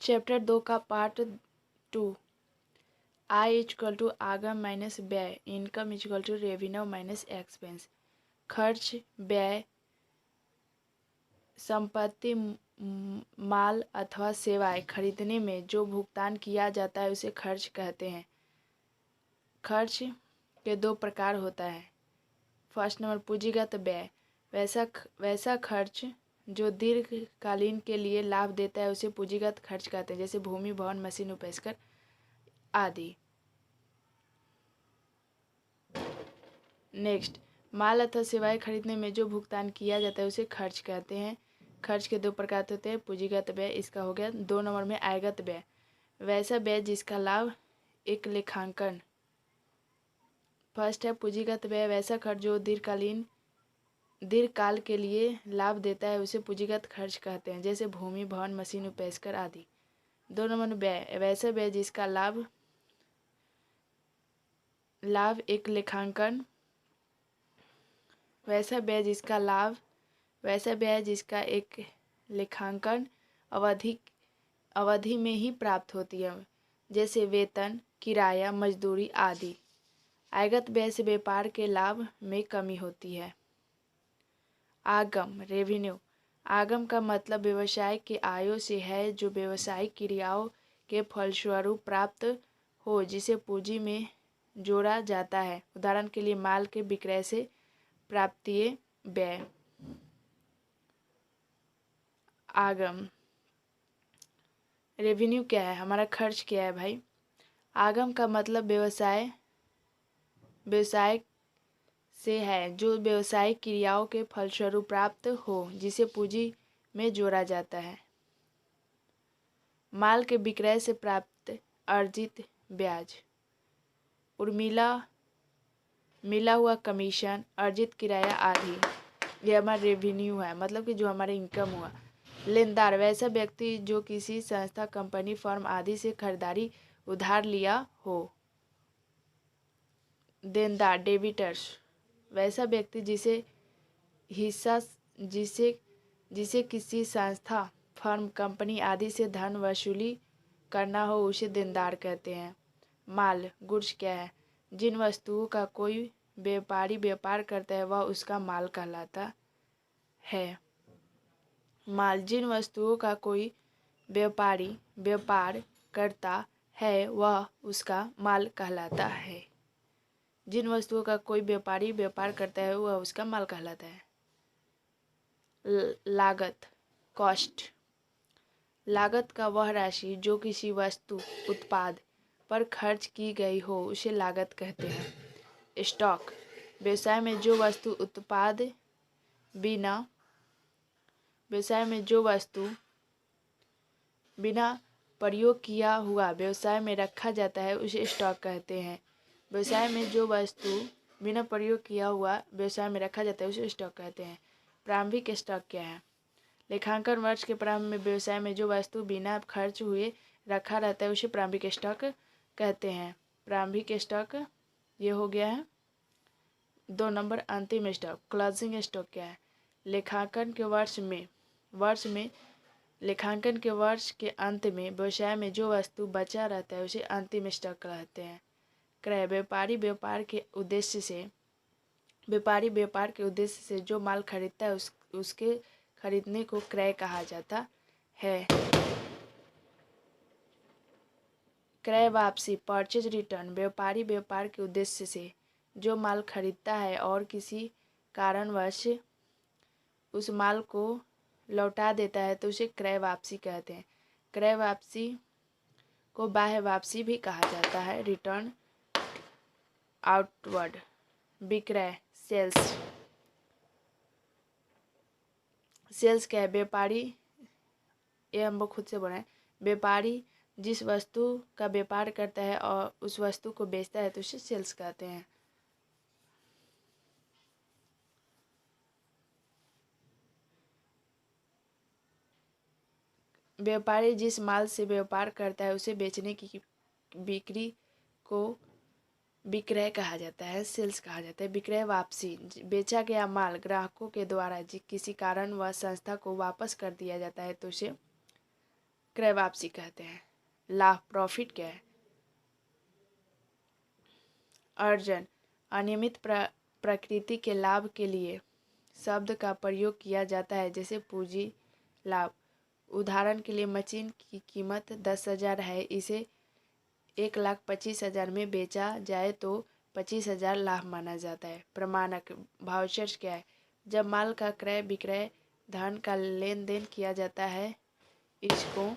Chapter 2 का part 2। I equal to आगम minus व्यय, income equal to revenue minus expense. खर्च, व्यय, संपत्ति, माल अथवा सेवाएं खरीदने में जो भुगतान किया जाता है उसे खर्च कहते हैं। खर्च के दो प्रकार होता है। फर्स्ट नंबर पूंजीगत व्यय, वैसा खर्च जो दीर्घकालीन के लिए लाभ देता है उसे पूंजीगत खर्च कहते हैं, जैसे भूमि, भवन, मशीन, उपकरण आदि। नेक्स्ट, माल अथवा सेवाएं खरीदने में जो भुगतान किया जाता है उसे खर्च कहते हैं। खर्च के दो प्रकार होते हैं, पूंजीगत व्यय, इसका हो गया। 2 नंबर में आयगत व्यय, वैसा व्यय जिसका लाभ एक लेखांकन। फर्स्ट है पूंजीगत व्यय, वैसा खर्च जो दीर्घकाल के लिए लाभ देता है उसे पूंजीगत खर्च कहते हैं, जैसे भूमि, भवन, मशीन, उपकरण आदि। 2 नंबर व्यय, वैसा व्यय जिसका लाभ एक लेखांकन। वैसा व्यय जिसका एक लेखांकन अवधि में ही प्राप्त होती है, जैसे वेतन, किराया, मजदूरी आदि। आयगत व्यय से व्यापार के लाभ में कमी होती है। आगम, रेवेन्यू। आगम का मतलब व्यवसाय के आयों से है जो व्यवसायिक क्रियाओं के फलस्वरूप प्राप्त हो, जिसे पूंजी में जोड़ा जाता है। उदाहरण के लिए माल के विक्रय से प्राप्तिय व्यय। आगम। रेवेन्यू क्या है? हमारा खर्च क्या है भाई? आगम का मतलब व्यवसाय से है जो व्यवसायिक क्रियाओं के फलस्वरूप प्राप्त हो, जिसे पूंजी में जोड़ा जाता है। माल के विक्रय से प्राप्त अर्जित ब्याज, मिला हुआ कमीशन, अर्जित किराया आदि, ये हमारा रेवेन्यू है, मतलब कि जो हमारा इनकम हुआ। लेनदार, वैसा व्यक्ति जो किसी संस्था, कंपनी, फर्म आदि से खरीदारी उधार लिया हो। देनदार, डेबिटर्स, वैसा व्यक्ति जिसे किसी संस्था, फर्म, कंपनी आदि से धन वसूली करना हो उसे देनदार कहते हैं। माल, गुड्स क्या है? जिन वस्तुओं का कोई व्यापारी व्यापार करता है वह उसका माल कहलाता है। माल, जिन वस्तुओं का कोई व्यापारी व्यापार करता है वह उसका माल कहलाता है। जिन वस्तुओं का कोई व्यापारी व्यापार करता है वह उसका माल कहलाता है। लागत, कॉस्ट। लागत का वह राशि जो किसी वस्तु, उत्पाद पर खर्च की गई हो उसे लागत कहते हैं। स्टॉक, व्यवसाय में जो वस्तु बिना प्रयोग किया हुआ व्यवसाय में रखा जाता है उसे स्टॉक कहते हैं। व्यवसाय में जो वस्तु बिना प्रयोग किया हुआ व्यवसाय में रखा जाता है उसे स्टॉक कहते हैं। प्रारंभिक स्टॉक क्या है? लेखांकन वर्ष के प्रारंभ में व्यवसाय में जो वस्तु बिना खर्च हुए रखा रहता है उसे प्रारंभिक स्टॉक कहते हैं। प्रारंभिक स्टॉक ये हो गया है। 2 नंबर अंतिम स्टॉक, क्लोजिंग स्टॉक क्या है? लेखांकन के वर्ष के अंत में व्यवसाय में जो वस्तु बचा रहता है उसे अंतिम स्टॉक कहते हैं। क्रय, व्यापारी व्यापार के उद्देश्य से जो माल खरीदता है उसके खरीदने को क्रय कहा जाता है। क्रय वापसी, परचेज रिटर्न, व्यापारी व्यापार के उद्देश्य से जो माल खरीदता है और किसी कारणवश उस माल को लौटा देता है तो उसे क्रय वापसी कहते हैं। क्रय वापसी को बाह्य वापसी भी कहा जाता है। रिटर्न आउटवर्ड, विक्रय, सेल्स क्या है? व्यापारी, ये हम लोग खुद से बोल रहे हैं, व्यापारी जिस वस्तु का व्यापार करता है और उस वस्तु को बेचता है तो उसे सेल्स कहते हैं। व्यापारी जिस माल से व्यापार करता है उसे बेचने की बिक्री को विक्रय कहा जाता है, सेल्स कहा जाता है। विक्रय वापसी, बेचा गया माल ग्राहकों के द्वारा किसी कारण वह संस्था को वापस कर दिया जाता है तो उसे क्रय वापसी कहते हैं। लाभ प्रॉफिट क्या है? अर्जन अनियमित प्रकृति के लाभ के लिए शब्द का प्रयोग किया जाता है, जैसे पूंजी लाभ। उदाहरण के लिए मशीन की कीमत 10,000 है, इसे 1,25,000 में बेचा जाए तो 25,000 लाभ माना जाता है। प्रमाणक वाउचर्स क्या है? जब माल का क्रय विक्रय धन का लेन देन किया जाता है, इसको